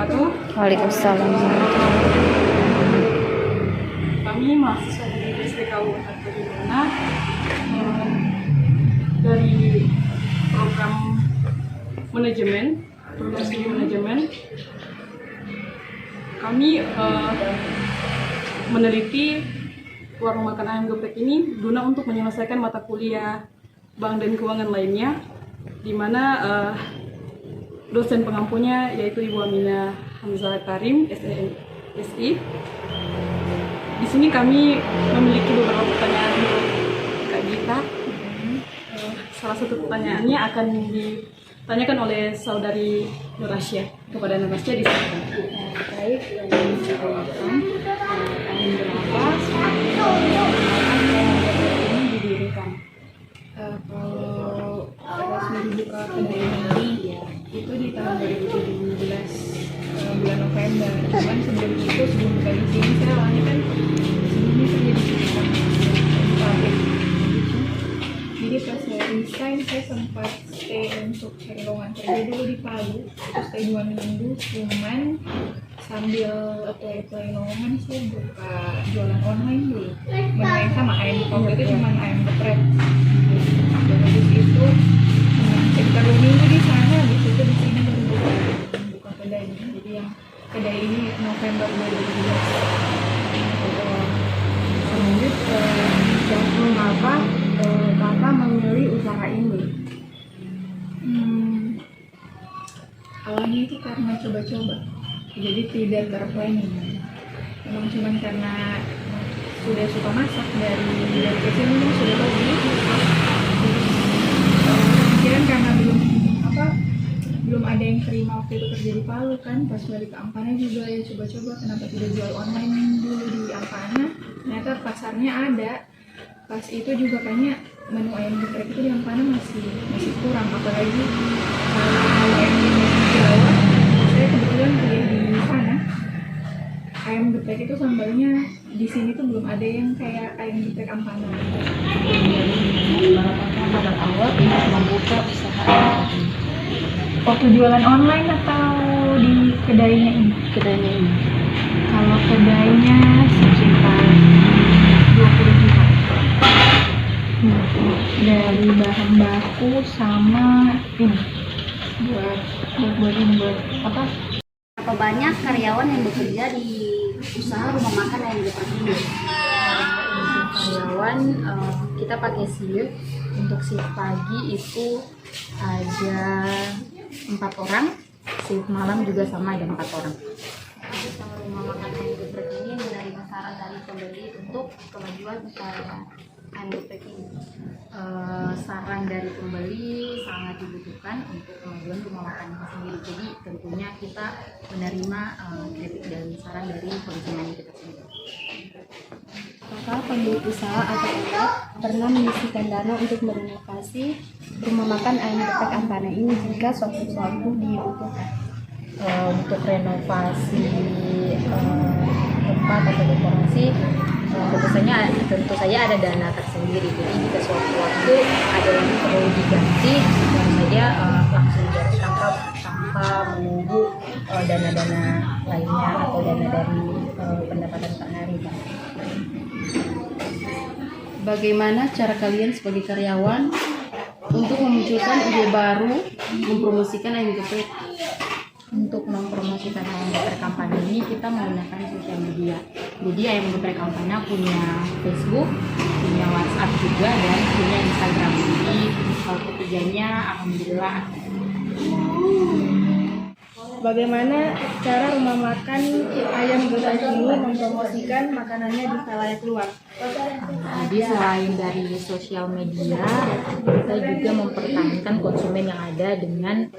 wabarakatuh. Waalaikumsalam. Kami mahasiswa dari SDKU Unhad Bagaimana dari program studi manajemen. Kami meneliti warung makan ayam geprek ini guna untuk menyelesaikan mata kuliah bank dan keuangan lainnya, di mana dosen pengampunya yaitu Ibu Aminah Hamzah Karim, SI. Di sini kami memiliki beberapa pertanyaan untuk Kak Gita. Salah satu pertanyaannya akan ditanyakan oleh saudari Nurasya. Kepada Nurasya disilakan. Baik, yang menceritakan tahun berapa ini didirikan. Kalau resmi dibuka kedai ini itu di tahun 2017 bulan November. Cuman sebelum buka di sini saya awalnya kan sebelumnya kerja di pabrik. Jadi pas saya resign saya sempat stay untuk cari lowongan kerja dulu di Palu, terus stay 2 minggu. Cuman sambil apply lowongan saya buka jualan online dulu. Yang sama ayam waktu itu cuma ayam geprek. Dan habis itu sekitar 2 minggu di sana, habis itu di sini baru buka kedai. Jadi yang kedai ini November 2017. Lanjut dan mengapa Kakak memilih usaha ini? Awalnya itu karena coba-coba, jadi tidak terplanning. Memang cuma karena sudah suka masak dari kecil, memang sudah hobi. Pikiran karena belum ada yang terima waktu itu kerja di Palu kan, pas balik ke Ampana juga ya coba-coba kenapa tidak jual online dulu di Ampana. Ternyata pasarnya ada. Pas itu juga kayaknya menu ayam geprek itu di Ampana masih kurang, apalagi kalau ayam geprek di Jawa. Saya kebetulan kuliah di sana. Ayam geprek itu sambalnya di sini tuh belum ada yang kayak ayam geprek Ampana. Pada awal membuka usaha Waktu jualan online atau di kedainya ini? kedainya ini. Kalau kedainya sekitar 20 juta. Dari bahan baku sama ini buat apa? Berapa banyak karyawan yang bekerja di usaha rumah makan ayam geprek ini? Karyawan kita pakai shift. Untuk shift pagi itu ada 4 orang, shift malam juga sama ada 4 orang. Usaha rumah makan ayam geprek ini menerima saran dari pembeli untuk kemajuan usaha ayam geprek ini. Saran dari pembeli sangat dibutuhkan untuk kemajuan rumah makan itu sendiri. Jadi tentunya kita menerima kritik dan saran dari konsumen kita sendiri. Apakah pemilik usaha atau pemilik pernah menyisihkan dana untuk merenovasi rumah makan ayam geprek Ampana ini jika suatu dibutuhkan? Untuk renovasi tempat atau dekorasi tentu saja ada dana tersendiri. Jadi jika suatu waktu ada yang perlu diganti, baru saja langsung dari tanpa menunggu dana-dana lainnya atau dana dari pendapatan per hari. Bagaimana cara kalian sebagai karyawan untuk memunculkan ide baru mempromosikan ayam geprek? Untuk mempromosikan ayam geprek Ampana ini kita menggunakan sosial media. Jadi ayam geprek Ampana punya Facebook, punya WhatsApp juga, dan punya Instagram. Jadi ketiganya alhamdulillah. Bagaimana cara rumah makan ayam geprek ini mempromosikan makanannya di khalayak luar? Jadi selain dari sosial media, kita juga mempertahankan konsumen yang ada dengan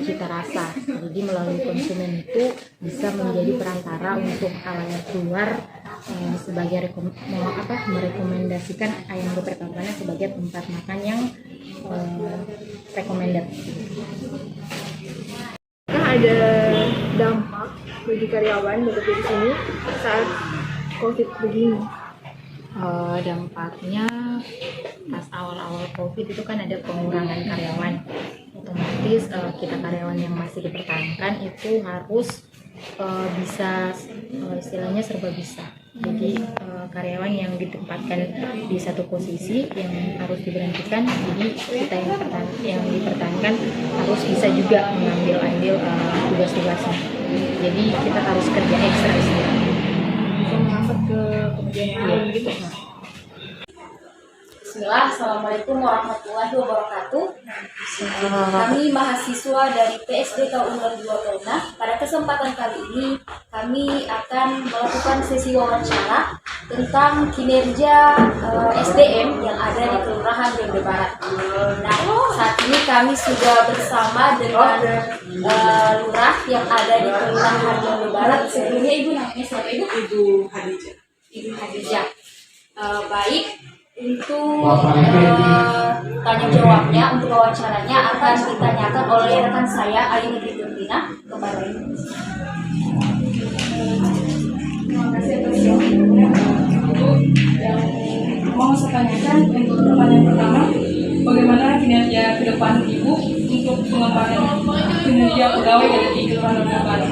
cita rasa. Jadi melalui konsumen itu bisa menjadi perantara untuk khalayak luar sebagai merekomendasikan ayam geprek Ampana sebagai tempat makan yang recommended. Ada dampak bagi karyawan bekerja di sini saat COVID begini? Dampaknya pas awal-awal COVID itu kan ada pengurangan karyawan. Otomatis kita karyawan yang masih dipertahankan itu harus bisa istilahnya serba bisa. Jadi karyawan yang ditempatkan di satu posisi yang harus diberhentikan, jadi kita yang dipertahankan harus bisa juga mengambil andil tugas-tugasnya. Jadi kita harus kerja ekstra istilahnya. Bisa mengangkat ke kemudian hari gitu. Bismillah, Assalamualaikum warahmatullahi wabarakatuh. Kami mahasiswa dari PSDK Unggul 2 Taruna. Pada kesempatan kali ini kami akan melakukan sesi wawancara tentang kinerja SDM yang ada di Kelurahan Donde Barat. Nah, saat ini kami sudah bersama dengan lurah yang ada di Kelurahan Donde Barat. Sebelumnya Ibu namanya siapa Ibu? Ibu Hadijah. Ibu Hadijah. Baik. Untuk tanya jawabnya, untuk wawancaranya akan ditanyakan oleh rekan saya Ayu Nutri Turbina kepada Ibu. Terima kasih atas jawabannya. Yang mau saya tanyakan untuk pertanyaan pertama, bagaimana kinerja ke depan Ibu untuk pengembangan kinerja pegawai dari di Kelurahan Donde Barat?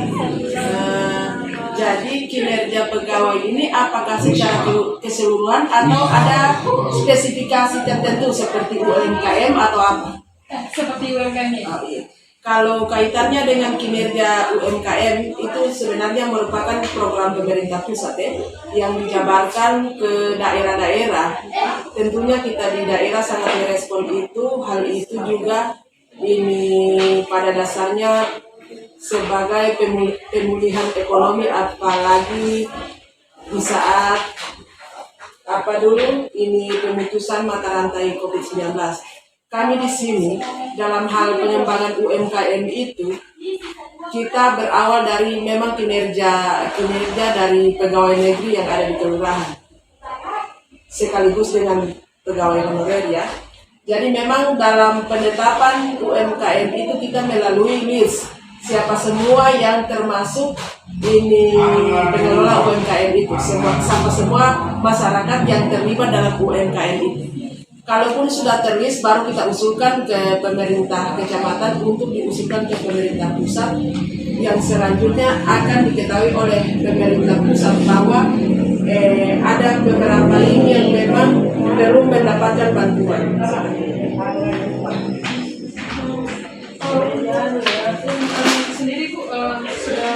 Jadi kinerja pegawai ini apakah secara keseluruhan atau ada spesifikasi tertentu seperti UMKM atau apa? Seperti UMKM ini. Oh, iya. Kalau kaitannya dengan kinerja UMKM itu sebenarnya merupakan program pemerintah pusat yang dijabarkan ke daerah-daerah. Tentunya kita di daerah sangat merespon itu. Hal itu juga ini pada dasarnya sebagai pemulihan ekonomi, apalagi di saat ini pemutusan mata rantai COVID-19. Kami di sini dalam hal pengembangan UMKM itu kita berawal dari memang kinerja dari pegawai negeri yang ada di kelurahan sekaligus dengan pegawai honorer ya. Jadi memang dalam penetapan UMKM itu kita melalui list siapa semua yang termasuk ini pengelola UMKM itu, semua masyarakat yang terlibat dalam UMKM itu. Kalaupun sudah terlist, baru kita usulkan ke pemerintah kecamatan untuk diusulkan ke pemerintah pusat, yang selanjutnya akan diketahui oleh pemerintah pusat bahwa ada beberapa link yang memang perlu mendapatkan bantuan. Sendiri Bu sudah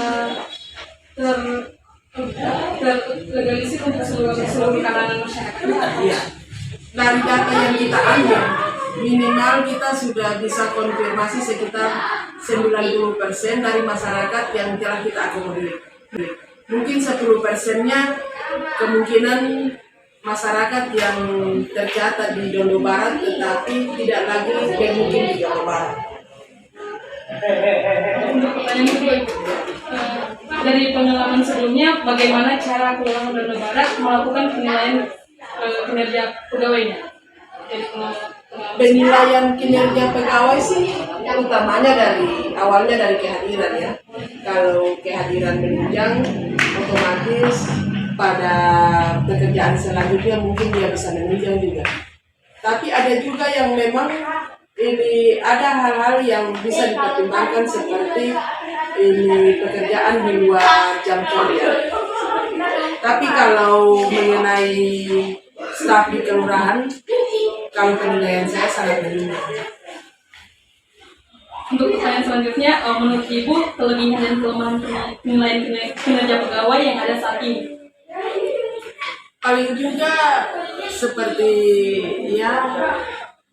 terlegalisir untuk seluruh kalangan masyarakat. Iya. Dari data yang kita ambil, minimal kita sudah bisa konfirmasi sekitar 90% dari masyarakat yang telah kita akomodir. Mungkin 10%-nya kemungkinan masyarakat yang tercatat di Donde Barat tetapi tidak lagi bermukim di Donde Barat. Untuk pertanyaan kedua, dari pengalaman sebelumnya, bagaimana cara Kelurahan Donde Barat melakukan penilaian kinerja pegawainya? Jadi Penilaian kinerja pegawai sih utamanya awalnya dari kehadiran ya. Kalau kehadiran menunjang, otomatis pada pekerjaan selanjutnya mungkin dia bisa menunjang juga. Tapi ada juga yang memang ini ada hal-hal yang bisa dipertimbangkan seperti ini pekerjaan di luar jam kerja. Tapi kalau mengenai staf di kelurahan, kalau penilaian saya sangat menunjang. untuk pertanyaan selanjutnya, menurut Ibu kelebihan dan kelemahan penilaian kinerja pegawai yang ada saat ini? Paling juga seperti ya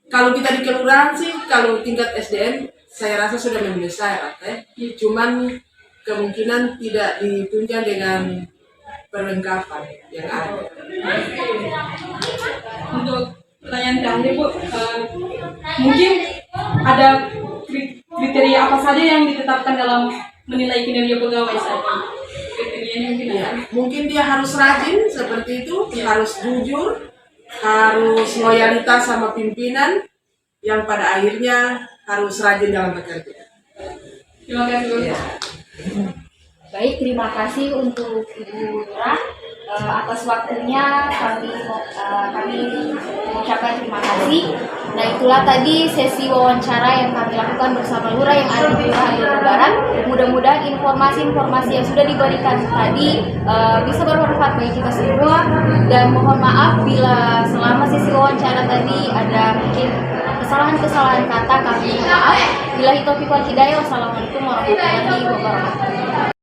kalau kita di kelurahan sih, kalau tingkat SDM saya rasa sudah memenuhi syarat cuman kemungkinan tidak ditunjang dengan perlengkapan yang ada. Untuk pertanyaan terakhir Bu, mungkin ada kriteria apa saja yang ditetapkan dalam menilai kinerja pegawai saat ini? Kriterianya mungkin Ya, mungkin dia harus rajin seperti itu, harus jujur, harus loyalitas sama pimpinan, yang pada akhirnya harus rajin dalam bekerja. Terima kasih Bu. Ya. Baik, terima kasih untuk Ibu Lurah. atas waktunya kami mengucapkan terima kasih. Nah, itulah tadi sesi wawancara yang kami lakukan bersama lurah yang ada di Kelurahan Lebak Barat. Mudah-mudahan informasi-informasi yang sudah diberikan tadi bisa bermanfaat bagi kita semua, dan mohon maaf bila selama sesi wawancara tadi ada mungkin kesalahan-kesalahan kata, kami mohon maaf. Billahi taufiq wal hidayah. Wassalamualaikum warahmatullahi wabarakatuh.